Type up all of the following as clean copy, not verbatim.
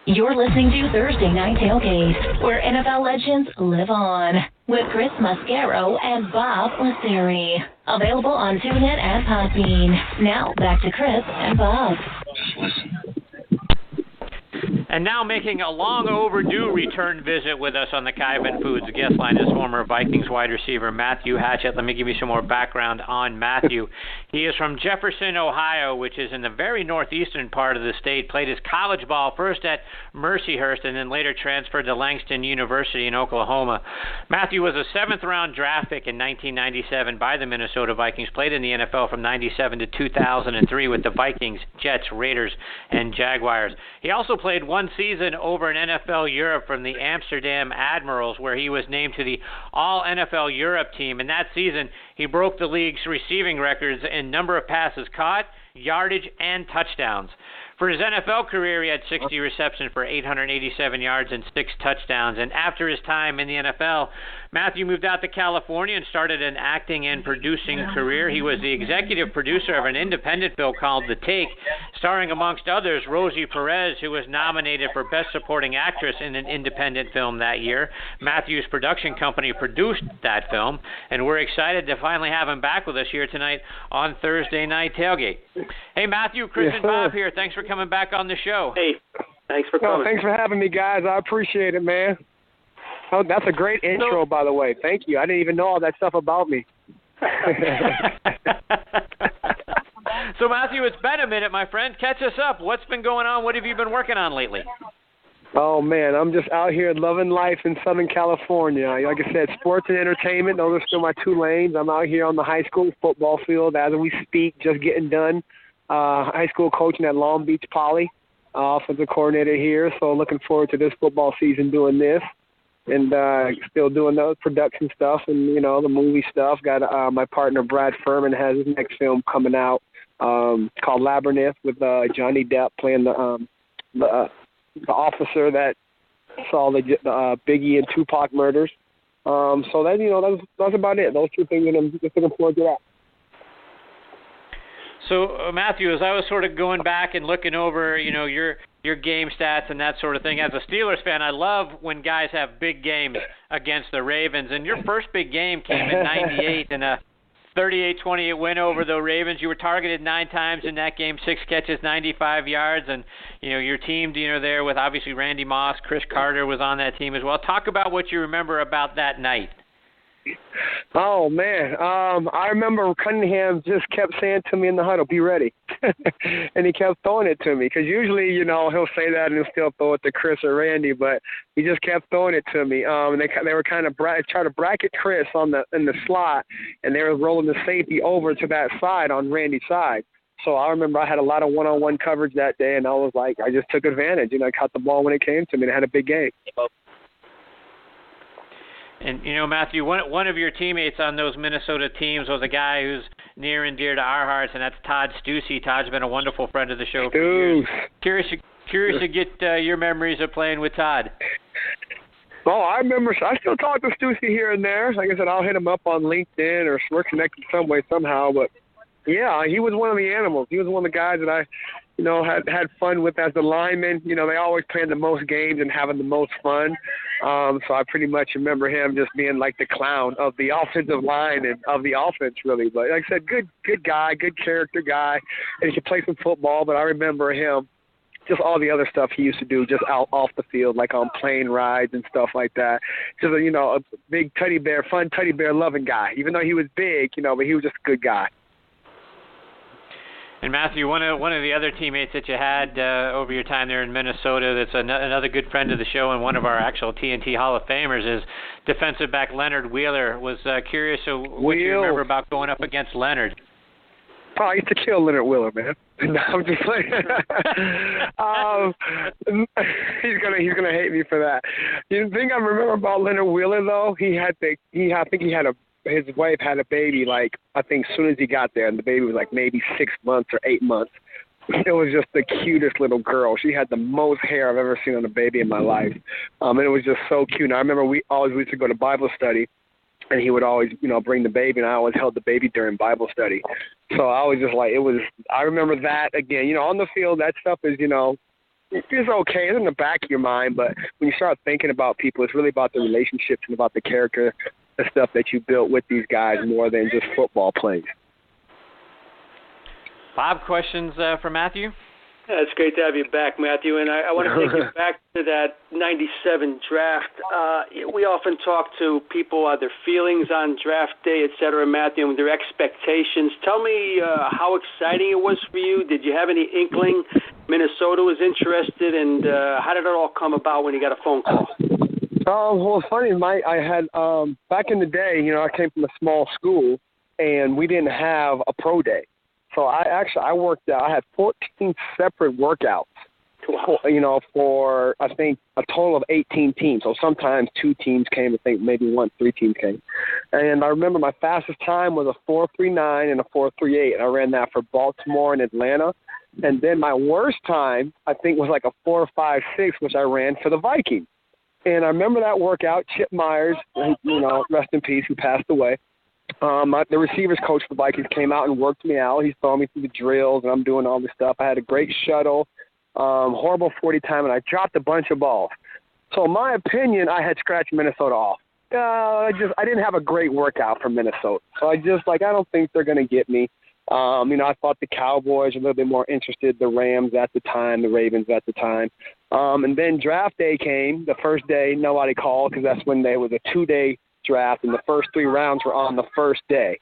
You're listening to Thursday Night Tailgate, where NFL legends live on, with Chris Mascaro and Bob Lasseri. Available on TuneIn and Podbean. Now, back to Chris and Bob. And now making a long overdue return visit with us on the Kyvan Foods guest line is former Vikings wide receiver Matthew Hatchette. Let me give you some more background on Matthew. He is from Jefferson, Ohio, which is in the very northeastern part of the state. Played his college ball first at Mercyhurst and then later transferred to Langston University in Oklahoma. Matthew was a seventh-round draft pick in 1997 by the Minnesota Vikings. Played in the NFL from 97 to 2003 with the Vikings, Jets, Raiders, and Jaguars. He also played one season over in NFL Europe from the Amsterdam Admirals, where he was named to the All-NFL Europe team. In that season, he broke the league's receiving records in number of passes caught, yardage, and touchdowns. For his NFL career, he had 60 receptions for 887 yards and 6 touchdowns. And after his time in the NFL, Matthew moved out to California and started an acting and producing career. He was the executive producer of an independent film called The Take, starring, amongst others, Rosie Perez, who was nominated for Best Supporting Actress in an independent film that year. Matthew's production company produced that film, and we're excited to finally have him back with us here tonight on Thursday Night Tailgate. Hey, Matthew, Chris and Bob here. Thanks for coming back on the show. Hey, thanks for coming. Thanks for having me, guys. I appreciate it, man. Oh, that's a great intro, by the way. Thank you. I didn't even know all that stuff about me. So, Matthew, it's been a minute, my friend. Catch us up. What's been going on? What have you been working on lately? Oh, man, I'm just out here loving life in Southern California. Like I said, sports and entertainment, those are still my two lanes. I'm out here on the high school football field as we speak, just getting done. High school coaching at Long Beach Poly, offensive coordinator here. So looking forward to this football season doing this. And still doing the production stuff and, you know, the movie stuff. Got my partner Brad Furman has his next film coming out called Labyrinth with Johnny Depp playing the officer that saw the Biggie and Tupac murders. So that, you know, that's about it. Those two things, and I'm just looking forward to that. So, Matthew, as I was sort of going back and looking over, you know, your game stats and that sort of thing, as a Steelers fan, I love when guys have big games against the Ravens. And your first big game came in '98 in a 38-28 win over the Ravens. You were targeted 9 times in that game, 6 catches, 95 yards. And, you know, your team, you know, there with obviously Randy Moss, Cris Cater was on that team as well. Talk about what you remember about that night. Oh, man. I remember Cunningham just kept saying to me in the huddle, be ready. And he kept throwing it to me because usually, you know, he'll say that and he'll still throw it to Chris or Randy, but he just kept throwing it to me. And they were kind of trying to bracket Chris in the slot, and they were rolling the safety over to that side on Randy's side. So I remember I had a lot of one-on-one coverage that day, and I was like, I just took advantage. You know, I caught the ball when it came to me, and I had a big game. And, you know, Matthew, one of your teammates on those Minnesota teams was a guy who's near and dear to our hearts, and that's Todd Stussy. Todd's been a wonderful friend of the show for years. Curious to get your memories of playing with Todd. Oh, I remember. I still talk to Stussy here and there. Like I said, I'll hit him up on LinkedIn or we're connected some way somehow. But, yeah, he was one of the animals. He was one of the guys that I, you know, had fun with as the lineman. You know, they always playing the most games and having the most fun. So I pretty much remember him just being like the clown of the offensive line and of the offense, really. But like I said, good guy, good character guy, and he could play some football. But I remember him, just all the other stuff he used to do just out off the field, like on plane rides and stuff like that. Just, you know, a big teddy bear, fun teddy bear loving guy. Even though he was big, you know, but he was just a good guy. And Matthew, one of the other teammates that you had over your time there in Minnesota that's another good friend of the show and one of our actual TNT Hall of Famers is defensive back Leonard Wheeler. Was curious what you remember about going up against Leonard. Oh, I used to kill Leonard Wheeler, man. No, I'm just playing. He's gonna hate me for that. The thing I remember about Leonard Wheeler though, his wife had a baby, like, I think as soon as he got there, and the baby was like maybe 6 months or 8 months. It was just the cutest little girl. She had the most hair I've ever seen on a baby in my life. And it was just so cute. And I remember we used to go to Bible study, and he would always, you know, bring the baby, and I always held the baby during Bible study. So I was just like, I remember that again. You know, on the field, that stuff is, you know, It's okay. It's in the back of your mind, but when you start thinking about people, it's really about the relationships and about the character, the stuff that you built with these guys more than just football plays. Bob, questions for Matthew? Yeah, it's great to have you back, Matthew. And I want to take you back to that 97 draft. We often talk to people, their feelings on draft day, et cetera, Matthew, and their expectations. Tell me how exciting it was for you. Did you have any inkling Minnesota was interested, and how did it all come about when you got a phone call? Well, it's funny. I had back in the day, I came from a small school, and we didn't have a pro day. So I worked out. I had 14 separate workouts, for I think a total of 18 teams. So sometimes 2 teams came. I think maybe 3 teams came. And I remember my fastest time was a 4.39 and a 4.38, and I ran that for Baltimore and Atlanta. And then my worst time, I think, was like a 4.56, which I ran for the Vikings. And I remember that workout. Chip Myers, rest in peace, who passed away. The receivers coach for the Vikings came out and worked me out. He's throwing me through the drills, and I'm doing all this stuff. I had a great shuttle, horrible 40 time, and I dropped a bunch of balls. So in my opinion, I had scratched Minnesota off. I didn't have a great workout for Minnesota. So I don't think they're going to get me. I thought the Cowboys were a little bit more interested, the Rams at the time, the Ravens at the time. And then draft day came. The first day, nobody called because that's when there was a 2-day draft, and the first 3 rounds were on the first day.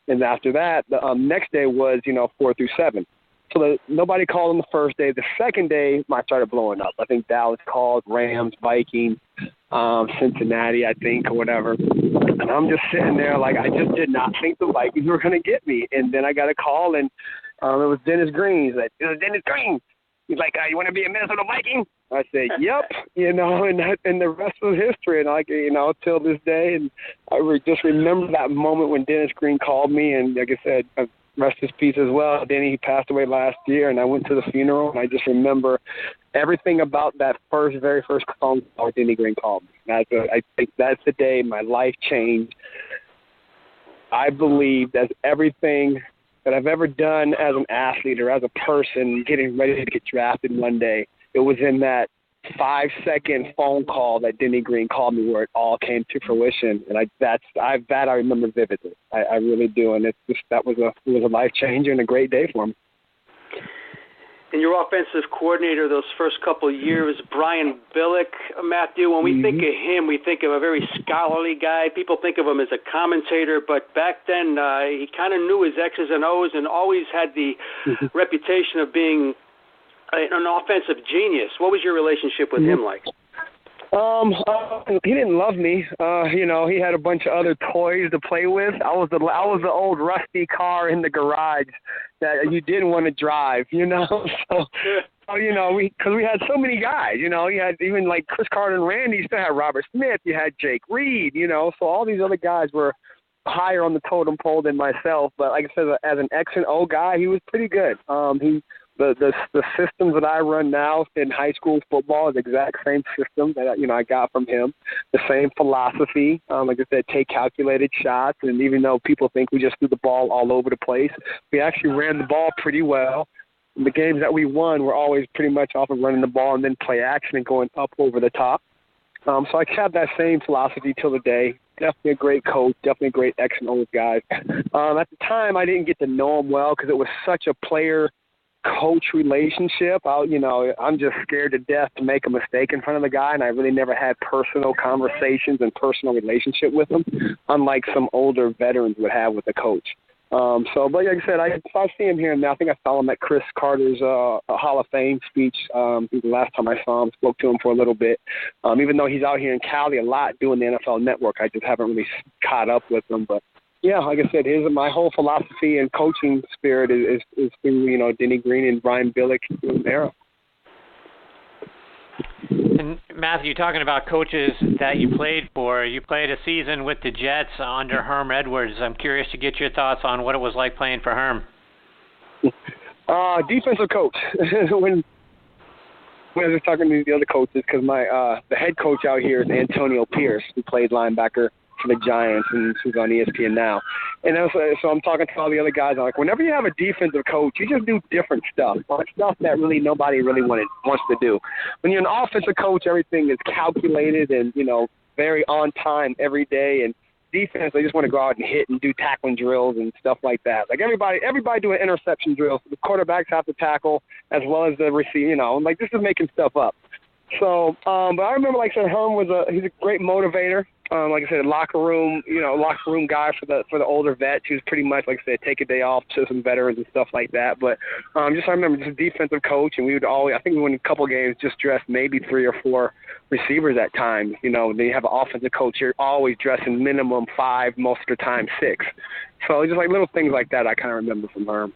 And after that, the next day was, 4 through 7. So nobody called on the first day. The second day, I started blowing up. I think Dallas called, Rams, Vikings, Cincinnati, I think, or whatever. And I'm just sitting there like I just did not think the Vikings were going to get me. And then I got a call, and it was Dennis Green. He's like, Dennis Green. He's like, you want to be a Minnesota Viking? I said, yep, and the rest was history. And till this day, and I just remember that moment when Dennis Green called me, and like I said, rest his peace as well. Denny, he passed away last year, and I went to the funeral, and I just remember everything about that very first phone call Denny Green called me. I think that's the day my life changed. I believe that's everything that I've ever done as an athlete or as a person getting ready to get drafted one day. It was in that 5-second phone call that Denny Green called me where it all came to fruition, and I remember vividly. I really do, and it was a life changer and a great day for me. And your offensive coordinator those first couple of years, Brian Billick, Matthew, when we think of him, we think of a very scholarly guy. People think of him as a commentator, but back then he kind of knew his X's and O's and always had the reputation of being an offensive genius. What was your relationship with him like? He didn't love me. He had a bunch of other toys to play with. I was the old rusty car in the garage that you didn't want to drive, So, because we had so many guys, you had even like Cris Cater and Randy, you still had Robert Smith, you had Jake Reed, so all these other guys were higher on the totem pole than myself. But like I said, as an X and O guy, he was pretty good. The systems that I run now in high school football is the exact same system that I got from him. The same philosophy. Like I said, take calculated shots. And even though people think we just threw the ball all over the place, we actually ran the ball pretty well. The games that we won were always pretty much off of running the ball and then play action and going up over the top. So I have that same philosophy till the day. Definitely a great coach. Definitely a great X and O guy. At the time, I didn't get to know him well because it was such a player-coach relationship. I'm just scared to death to make a mistake in front of the guy, and I really never had personal conversations and personal relationship with him, unlike some older veterans would have with a coach. But like I said, I see him here and now. I think I saw him at Cris Cater's Hall of Fame speech. The last time I saw him, spoke to him for a little bit. Even though he's out here in Cali a lot doing the NFL Network, I just haven't really caught up with him. But yeah, like I said, my whole philosophy and coaching spirit is through Denny Green and Brian Billick era. And Matthew, talking about coaches that you played for, you played a season with the Jets under Herm Edwards. I'm curious to get your thoughts on what it was like playing for Herm. Defensive coach. when I was talking to the other coaches, because the head coach out here is Antonio Pierce, who played linebacker for the Giants, and who's on ESPN now. And so I'm talking to all the other guys. I'm like, whenever you have a defensive coach, you just do different stuff, like stuff that really nobody really wants to do. When you're an offensive coach, everything is calculated and, very on time every day. And defense, they just want to go out and hit and do tackling drills and stuff like that. Like everybody doing interception drills. The quarterbacks have to tackle as well as the receiver. Like this is making stuff up. So, but I remember, like I said, Herm he's a great motivator. Like I said, locker room guy for the older vets. He was pretty much, like I said, take a day off to some veterans and stuff like that. But I remember just a defensive coach, and we would always, I think we won a couple games just dressed maybe 3 or 4 receivers at times. Then you have an offensive coach, you're always dressing minimum 5, most of the time 6. So just like little things like that I kind of remember from Herm.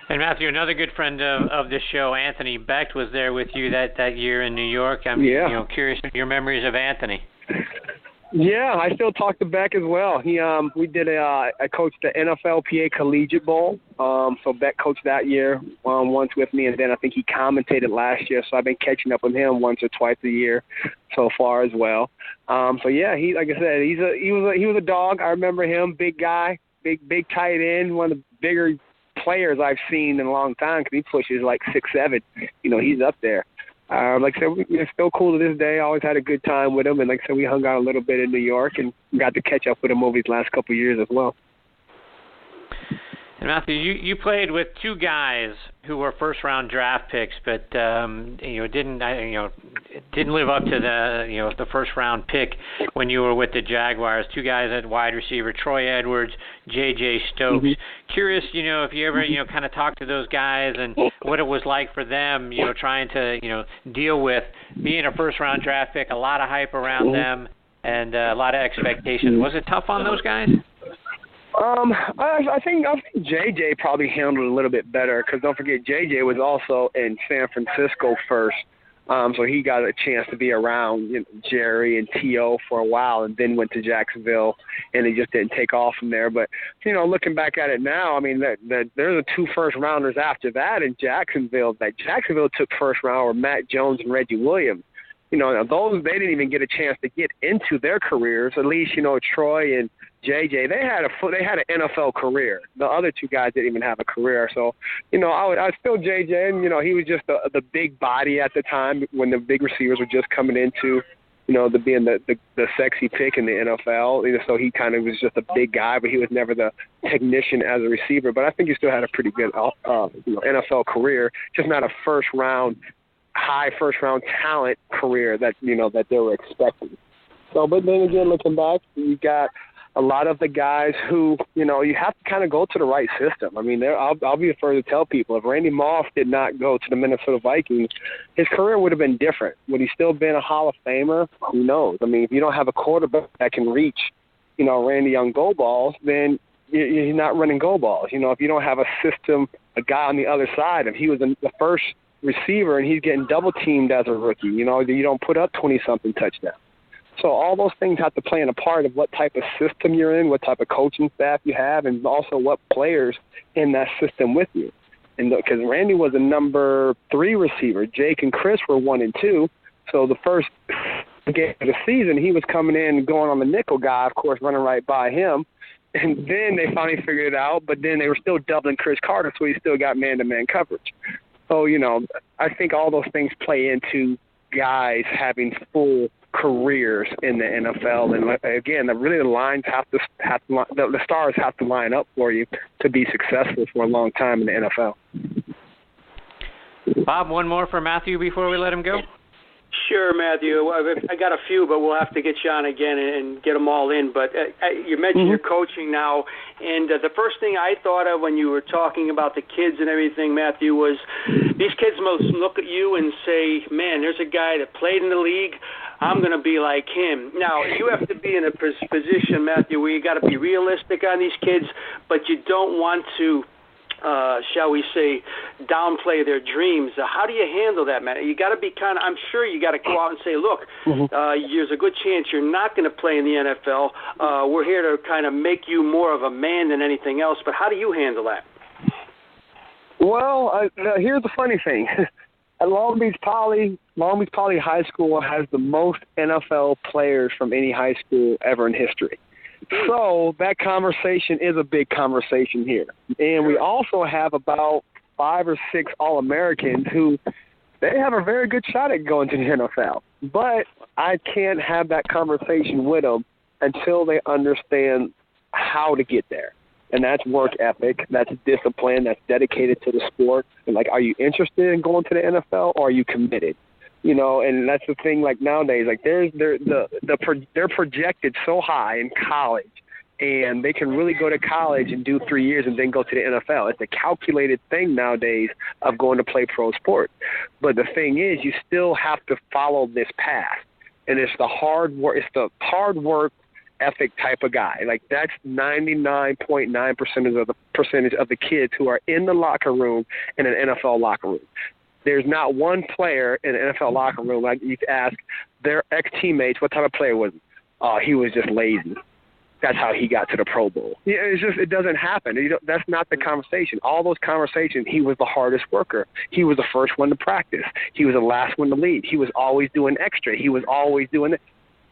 And Matthew, another good friend of this show, Anthony Becht, was there with you that year in New York. I'm curious of your memories of Anthony. Yeah, I still talk to Beck as well. We did I coached the NFLPA Collegiate Bowl. So Beck coached that year once with me, and then I think he commentated last year. So I've been catching up with him once or twice a year so far as well. So yeah, he, like I said, he was a dog. I remember him, big guy, big tight end, one of the bigger players I've seen in a long time because he pushes like 6'7". He's up there. Like I said, it's still cool to this day. I always had a good time with him, and like I said, we hung out a little bit in New York and got to catch up with him over these last couple of years as well. And Matthew, you played with 2 guys who were first-round draft picks, but didn't live up to the first-round pick when you were with the Jaguars. 2 guys at wide receiver, Troy Edwards, J.J. Stokes. Mm-hmm. Curious, if you ever kind of talked to those guys and what it was like for them, trying to deal with being a first-round draft pick, a lot of hype around them, and a lot of expectations. Was it tough on those guys? I think JJ probably handled it a little bit better because don't forget JJ was also in San Francisco first, so he got a chance to be around Jerry and T.O. for a while, and then went to Jacksonville, and he just didn't take off from there. But looking back at it now, I mean, there's the 2 first-rounders after that in Jacksonville. That Jacksonville took first round were Matt Jones and Reggie Williams. Those they didn't even get a chance to get into their careers. At least Troy and JJ, they had an NFL career. The other 2 guys didn't even have a career. So, I still JJ, and he was just the big body at the time when the big receivers were just coming into, being the sexy pick in the NFL. So he kind of was just a big guy, but he was never the technician as a receiver. But I think he still had a pretty good NFL career, just not a high first round talent career that that they were expecting. So, but then again, looking back, you got a lot of the guys who, you have to kind of go to the right system. I mean, I'll be the first to tell people, if Randy Moss did not go to the Minnesota Vikings, his career would have been different. Would he still been a Hall of Famer? Who knows? I mean, if you don't have a quarterback that can reach, Randy on go balls, then you're not running go balls. If you don't have a system, a guy on the other side, if he was the first receiver and he's getting double teamed as a rookie, you don't put up 20-something touchdowns. So all those things have to play in a part of what type of system you're in, what type of coaching staff you have, and also what players in that system with you. And because Randy was a number 3 receiver, Jake and Cris were 1 and 2. So the first game of the season, he was coming in and going on the nickel guy, of course, running right by him. And then they finally figured it out, but then they were still doubling Cris Cater, so he still got man-to-man coverage. So, I think all those things play into guys having full careers in the NFL, and again, the lines the stars have to line up for you to be successful for a long time in the NFL. Bob, one more for Matthew before we let him go. Sure, Matthew. I got a few, but we'll have to get you on again and get them all in. But you mentioned your coaching now, and the first thing I thought of when you were talking about the kids and everything, Matthew, was these kids must look at you and say, man, there's a guy that played in the league. I'm going to be like him. Now, you have to be in a position, Matthew, where you got to be realistic on these kids, but you don't want to shall we say, downplay their dreams. How do you handle that, man? You got to be I'm sure you got to go out and say, look, there's a good chance you're not going to play in the NFL. We're here to kind of make you more of a man than anything else. But how do you handle that? Well, here's the funny thing. At Long Beach Poly High School has the most NFL players from any high school ever in history. So that conversation is a big conversation here. And we also have about 5 or 6 All-Americans who they have a very good shot at going to the NFL. But I can't have that conversation with them until they understand how to get there. And that's work ethic, that's discipline, that's dedicated to the sport. And, like, are you interested in going to the NFL or are you committed? You know, and that's the thing, like, nowadays, like, they're projected so high in college, and they can really go to college and do 3 years and then go to the NFL. It's a calculated thing nowadays of going to play pro sport. But the thing is, you still have to follow this path. And it's the hard work ethic type of guy. Like, that's 99.9% of the kids who are in the locker room in an NFL locker room. There's not one player in an NFL locker room, like you ask their ex-teammates, what type of player was he? He was just lazy. That's how he got to the Pro Bowl. Yeah, it doesn't happen. That's not the conversation. All those conversations, he was the hardest worker. He was the first one to practice. He was the last one to lead. He was always doing extra. He was always doing it.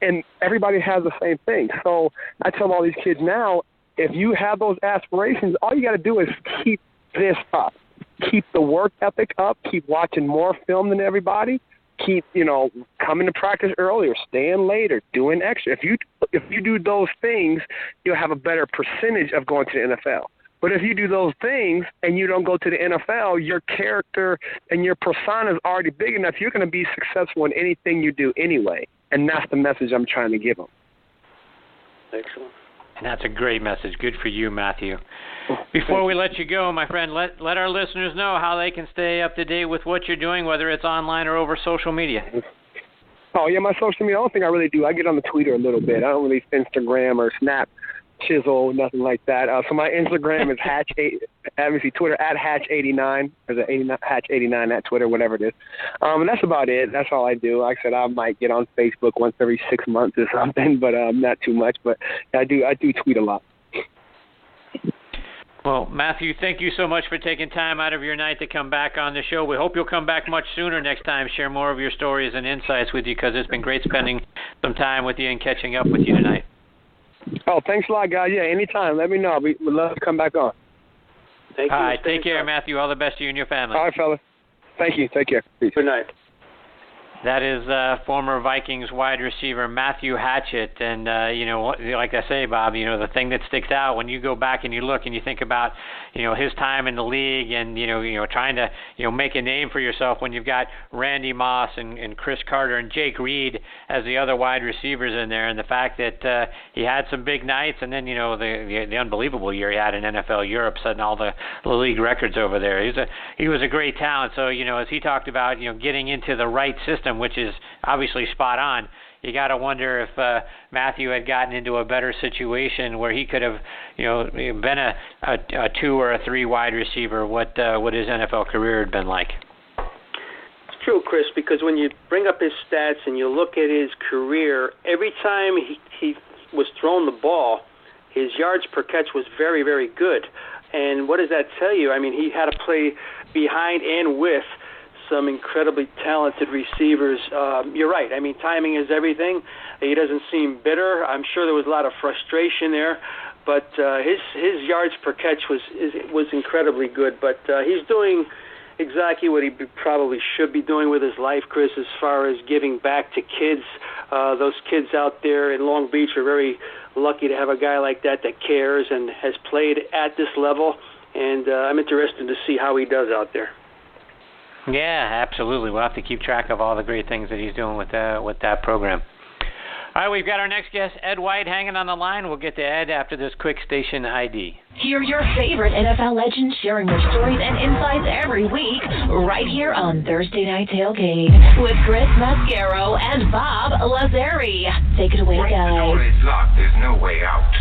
And everybody has the same thing. So I tell all these kids now, if you have those aspirations, all you got to do is keep this up. Keep the work ethic up. Keep watching more film than everybody. Keep, coming to practice earlier, staying later, doing extra. If you do those things, you'll have a better percentage of going to the NFL. But if you do those things and you don't go to the NFL, your character and your persona is already big enough. You're going to be successful in anything you do anyway. And that's the message I'm trying to give them. Excellent. And that's a great message. Good for you, Matthew. Before we let you go, my friend, let our listeners know how they can stay up to date with what you're doing, whether it's online or over social media. Oh, yeah, my social media, the only thing I really do, I get on the Twitter a little bit. I don't really Instagram or Snap, Chisel, nothing like that. So my Instagram is Twitter at Hatch89, or Hatch89 at Twitter, whatever it is. And that's about it. That's all I do. Like I said, I might get on Facebook once every 6 months or something, but not too much. But I do tweet a lot. Well, Matthew, thank you so much for taking time out of your night to come back on the show. We hope you'll come back much sooner next time, share more of your stories and insights with you, because it's been great spending some time with you and catching up with you tonight. Oh, thanks a lot, guys. Yeah, anytime. Let me know. We'd love to come back on. Thank you. All right, take care, Matthew. All the best to you and your family. All right, fella. Thank you. Take care. Peace. Good night. That is former Vikings wide receiver Matthew Hatchette. And, like I say, Bob, the thing that sticks out when you go back and you look and you think about, his time in the league and, trying to, make a name for yourself when you've got Randy Moss and Cris Cater and Jake Reed as the other wide receivers in there. And the fact that he had some big nights and then, the unbelievable year he had in NFL Europe, setting all the league records over there. He was a great talent. So, as he talked about, getting into the right system, which is obviously spot on, you got to wonder if Matthew had gotten into a better situation where he could have, been a 2 or a 3 wide receiver, what his NFL career had been like. It's true, Chris, because when you bring up his stats and you look at his career, every time he was thrown the ball, his yards per catch was very, very good. And what does that tell you? I mean, he had to play behind and with some incredibly talented receivers. You're right. I mean, timing is everything. He doesn't seem bitter. I'm sure there was a lot of frustration there, but his yards per catch was incredibly good. But he's doing exactly what he probably should be doing with his life, Chris, as far as giving back to kids. Those kids out there in Long Beach are very lucky to have a guy like that cares and has played at this level, and I'm interested to see how he does out there. Yeah, absolutely. We'll have to keep track of all the great things that he's doing with that program. All right, we've got our next guest, Ed White, hanging on the line. We'll get to Ed after this quick station ID. Hear your favorite NFL legends sharing their stories and insights every week right here on Thursday Night Tailgate with Chris Mascaro and Bob Lazari. Take it away, guys. Once the door is locked, there's no way out.